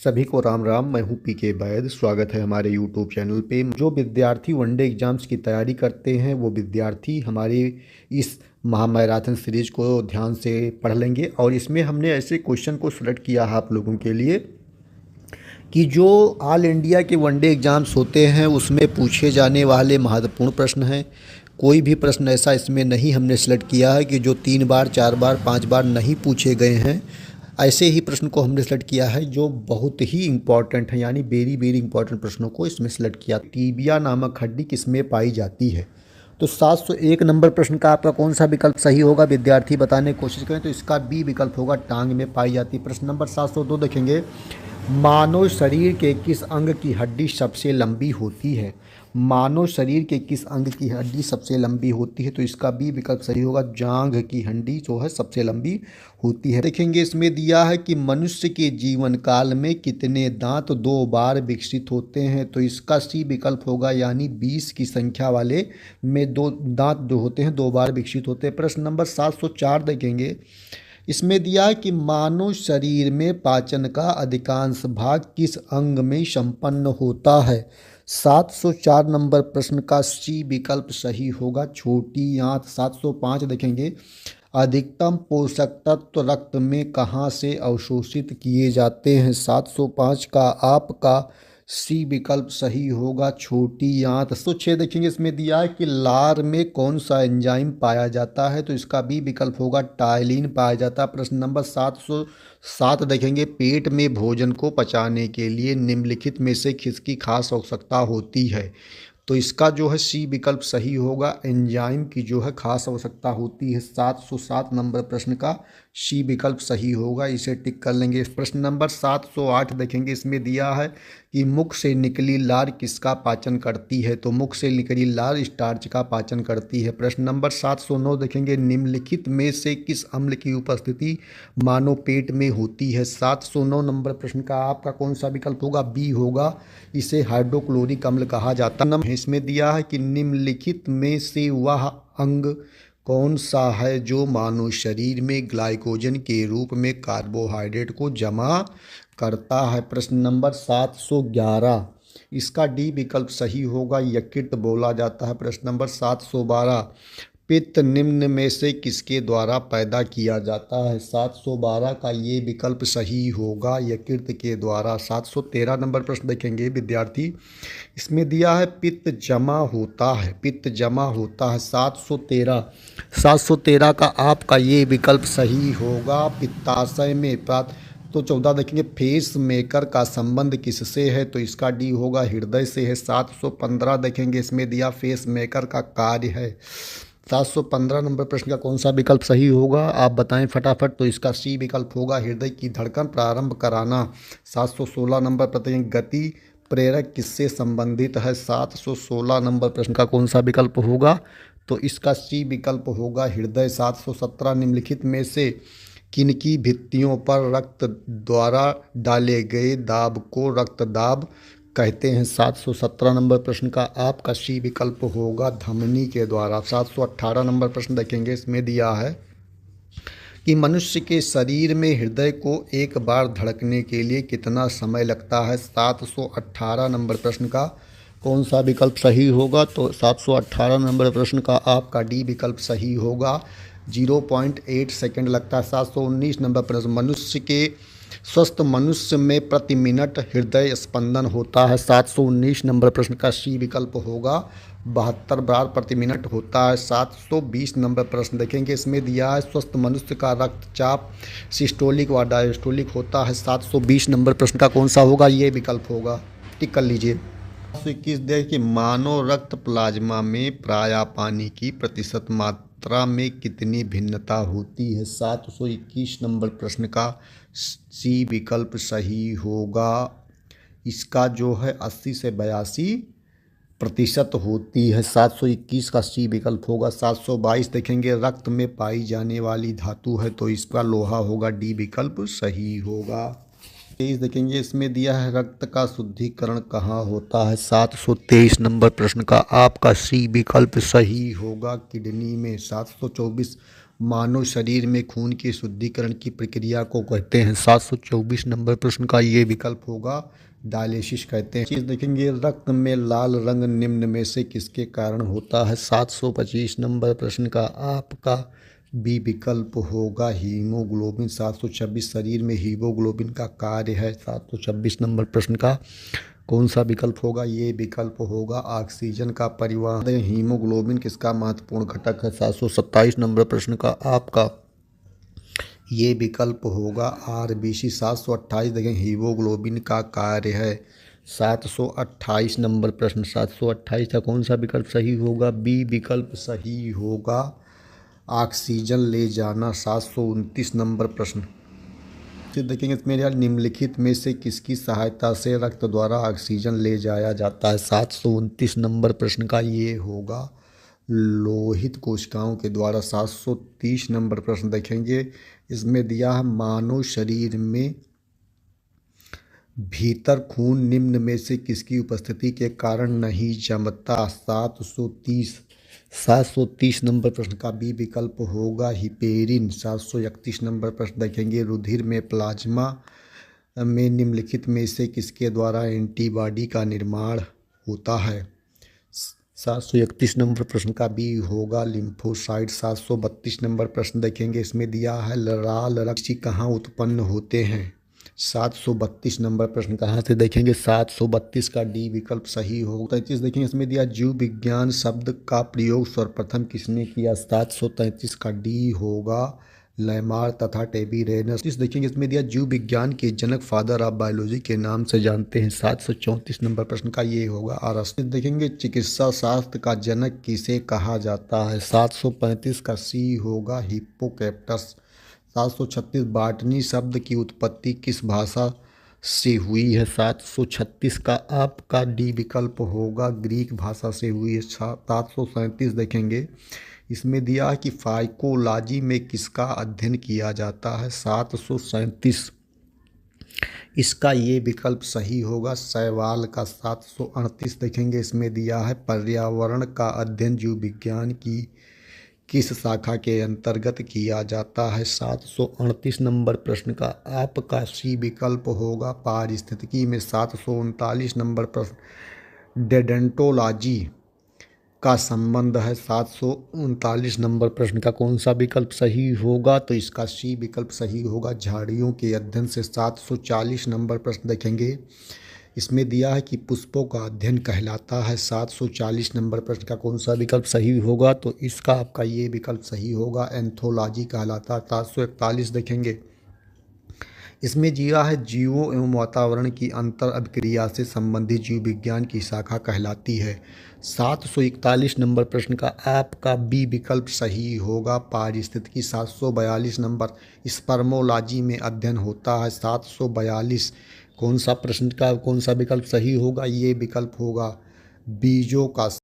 सभी को राम राम। मैं हूं पीके बैद। स्वागत है हमारे यूट्यूब चैनल पे। जो विद्यार्थी वनडे एग्ज़ाम्स की तैयारी करते हैं वो विद्यार्थी हमारी इस महामैराथन सीरीज को ध्यान से पढ़ लेंगे। और इसमें हमने ऐसे क्वेश्चन को सिलेक्ट किया है आप लोगों के लिए कि जो ऑल इंडिया के वनडे एग्ज़ाम्स होते हैं उसमें पूछे जाने वाले महत्वपूर्ण प्रश्न हैं। कोई भी प्रश्न ऐसा इसमें नहीं हमने सेलेक्ट किया है कि जो 3 बार 4 बार 5 बार नहीं पूछे गए हैं। ऐसे ही प्रश्न को हमने सेलेक्ट किया है जो बहुत ही इंपॉर्टेंट है, यानी वेरी वेरी इंपॉर्टेंट प्रश्नों को इसमें सेलेक्ट किया। टीबिया नामक हड्डी किसमें पाई जाती है? तो 701 नंबर प्रश्न का आपका कौन सा विकल्प सही होगा विद्यार्थी बताने की कोशिश करें तो इसका बी विकल्प होगा, टांग में पाई जाती है। प्रश्न नंबर 702 देखेंगे, मानव शरीर के किस अंग की हड्डी सबसे लंबी होती है? मानव शरीर के किस अंग की हड्डी सबसे लंबी होती है? तो इसका बी विकल्प सही होगा, जांघ की हड्डी जो है सबसे लंबी होती है। देखेंगे इसमें दिया है कि मनुष्य के जीवन काल में कितने दांत 2 बार विकसित होते हैं? तो इसका सी विकल्प होगा, यानी 20 की संख्या वाले में 2 दांत जो होते हैं 2 बार विकसित होते हैं। प्रश्न नंबर 704 देखेंगे, इसमें दिया है कि मानव शरीर में पाचन का अधिकांश भाग किस अंग में संपन्न होता है? 704 नंबर प्रश्न का सी विकल्प सही होगा, छोटी आंत। 705 देखेंगे, अधिकतम पोषक तत्व रक्त में कहाँ से अवशोषित किए जाते हैं? 705 का आपका सी विकल्प सही होगा, छोटी आंत। 706 देखेंगे, इसमें दिया है कि लार में कौन सा एंजाइम पाया जाता है? तो इसका बी विकल्प होगा, टायलिन पाया जाता है। प्रश्न नंबर 707 देखेंगे, पेट में भोजन को पचाने के लिए निम्नलिखित में से किसकी खास आवश्यकता होती है? तो इसका जो है सी विकल्प सही होगा, एंजाइम की जो है खास आवश्यकता होती है। 707 नंबर प्रश्न का सी विकल्प सही होगा, इसे टिक कर लेंगे। प्रश्न नंबर 708 देखेंगे, इसमें दिया है कि मुख से निकली लार किसका पाचन करती है? तो मुख से निकली लार स्टार्च का पाचन करती है। प्रश्न नंबर 709 देखेंगे, निम्नलिखित में से किस अम्ल की उपस्थिति मानव पेट में होती है? 709 नंबर प्रश्न का आपका कौन सा विकल्प होगा? बी होगा, इसे हाइड्रोक्लोरिक अम्ल कहा जाता है। इसमें दिया है कि निम्नलिखित में से वह अंग कौन सा है जो मानव शरीर में ग्लाइकोजन के रूप में कार्बोहाइड्रेट को जमा करता है? प्रश्न नंबर 711, इसका डी विकल्प सही होगा, यकृत बोला जाता है। प्रश्न नंबर 712, पित्त निम्न में से किसके द्वारा पैदा किया जाता है? 712 का ये विकल्प सही होगा, यकृत के द्वारा। 713 नंबर प्रश्न देखेंगे विद्यार्थी, इसमें दिया है पित्त जमा होता है, पित्त जमा होता है। 713 का आपका ये विकल्प सही होगा, पित्ताशय में प्राप्त। तो 14 देखेंगे, फेस मेकर का संबंध किससे है? तो इसका डी होगा, हृदय से है। 715 देखेंगे, इसमें दिया फेस मेकर का कार्य है। 715 नंबर प्रश्न का कौन सा विकल्प सही होगा आप बताएं फटाफट। तो इसका सी विकल्प होगा, हृदय की धड़कन प्रारंभ कराना। 716 नंबर प्रश्न, गति प्रेरक किससे संबंधित है? 716 नंबर प्रश्न का कौन सा विकल्प होगा? तो इसका सी विकल्प होगा, हृदय। 717, निम्नलिखित में से किनकी भित्तियों पर रक्त द्वारा डाले गए दाब को रक्तदाब कहते हैं? 717 नंबर प्रश्न का आपका सी विकल्प होगा, धमनी के द्वारा। 718 नंबर प्रश्न देखेंगे, इसमें दिया है कि मनुष्य के शरीर में हृदय को एक बार धड़कने के लिए कितना समय लगता है? 718 नंबर प्रश्न का कौन सा विकल्प सही होगा? तो 718 नंबर प्रश्न का आपका डी विकल्प सही होगा, 0.8 सेकेंड लगता है। 719 नंबर प्रश्न, मनुष्य के स्वस्थ मनुष्य में प्रति मिनट हृदय स्पंदन होता है? 719 नंबर प्रश्न का सी विकल्प होगा, 72 बार प्रति मिनट होता है। 720 नंबर प्रश्न देखेंगे, इसमें दिया है स्वस्थ मनुष्य का रक्तचाप सिस्टोलिक व डायस्टोलिक होता है? 720 नंबर प्रश्न का कौन सा होगा? ये विकल्प होगा, टिक कर लीजिए। 721 देखिए, मानव रक्त प्लाज्मा में प्रायः पानी की प्रतिशत मात्रा में कितनी भिन्नता होती है? 721 नंबर प्रश्न का सी विकल्प सही होगा, इसका जो है 80 से 82% होती है। 721 का सी विकल्प होगा। 722 देखेंगे, रक्त में पाई जाने वाली धातु है, तो इसका लोहा होगा, डी विकल्प सही होगा। 23 देखेंगे, इसमें दिया है रक्त का शुद्धिकरण कहाँ होता है? 723 नंबर प्रश्न का आपका सी विकल्प सही होगा, किडनी में। 724 मानव शरीर में खून की शुद्धिकरण की प्रक्रिया को कहते हैं? 724 नंबर प्रश्न का ये विकल्प होगा डायलिसिस कहते हैं। चीज़ देखेंगे, रक्त में लाल रंग निम्न में से किसके कारण होता है? 725 नंबर प्रश्न का आपका बी विकल्प होगा हीमोग्लोबिन। 726 शरीर में हीमोग्लोबिन का कार्य है। 726 नंबर प्रश्न का कौन सा विकल्प होगा? ये विकल्प होगा ऑक्सीजन का परिवहन। हीमोग्लोबिन किसका महत्वपूर्ण घटक है? 727 नंबर प्रश्न का आपका ये विकल्प होगा आरबीसी। 728 देखें हीमोग्लोबिन का कार्य है। 728 नंबर प्रश्न, 728 का कौन सा विकल्प सही होगा? बी विकल्प सही होगा ऑक्सीजन ले जाना। 729 नंबर प्रश्न फिर देखेंगे इसमें यार, निम्नलिखित में से किसकी सहायता से रक्त द्वारा ऑक्सीजन ले जाया जाता है? 729 नंबर प्रश्न का ये होगा लोहित कोशिकाओं के द्वारा। 730 नंबर प्रश्न देखेंगे, इसमें दिया है मानव शरीर में भीतर खून निम्न में से किसकी उपस्थिति के कारण नहीं जमता? 730 नंबर प्रश्न का बी विकल्प होगा हिपेरिन। 731 नंबर प्रश्न देखेंगे, रुधिर में प्लाज्मा में निम्नलिखित में से किसके द्वारा एंटीबॉडी का निर्माण होता है? 731 नंबर प्रश्न का बी होगा लिम्फोसाइट। 732 नंबर प्रश्न देखेंगे, इसमें दिया है लाल रक्त कहाँ उत्पन्न होते हैं? 732 नंबर प्रश्न कहाँ से देखेंगे? 732 का डी विकल्प सही होगा। 33 देखेंगे, इसमें दिया जीव विज्ञान शब्द का प्रयोग सर्वप्रथम किसने किया? 733 का डी होगा लैमार तथा टेबीरेनस। इस देखेंगे, इसमें दिया जीव विज्ञान के जनक फादर ऑफ बायोलॉजी के नाम से जानते हैं। 734 नंबर प्रश्न का ये होगा अरस्तु। देखेंगे, चिकित्सा शास्त्र का जनक किसे कहा जाता है? 735 का सी होगा हिप्पोकैप्टस। 736 बॉटनी शब्द की उत्पत्ति किस भाषा से हुई है? 736 का आपका डी विकल्प होगा ग्रीक भाषा से हुई है। 737 देखेंगे, इसमें दिया है कि फाइकोलॉजी में किसका अध्ययन किया जाता है? 737 इसका ये विकल्प सही होगा शैवाल का। 738 देखेंगे, इसमें दिया है पर्यावरण का अध्ययन जीव विज्ञान की किस शाखा के अंतर्गत किया जाता है? 738 नंबर प्रश्न का आपका सी विकल्प होगा पारिस्थितिकी में। 739 नंबर प्रश्न डेडेंटोलॉजी का संबंध है। 739 नंबर प्रश्न का कौन सा विकल्प सही होगा? तो इसका सी विकल्प सही होगा झाड़ियों के अध्ययन से। 740 नंबर प्रश्न देखेंगे, इसमें दिया है कि पुष्पों का अध्ययन कहलाता है। 740 नंबर प्रश्न का कौन सा विकल्प सही होगा? तो इसका आपका ये विकल्प सही होगा एंथोलॉजी कहलाता है। 741 देखेंगे, इसमें दिया है जीवों एवं वातावरण की अंतर अभिक्रिया से संबंधित जीव विज्ञान की शाखा कहलाती है। 741 नंबर प्रश्न का आपका बी विकल्प सही होगा पारिस्थितिकी। 742 नंबर स्पर्मोलॉजी में अध्ययन होता है। 742 कौन सा प्रश्न का कौन सा विकल्प सही होगा? ये विकल्प होगा बीजों का।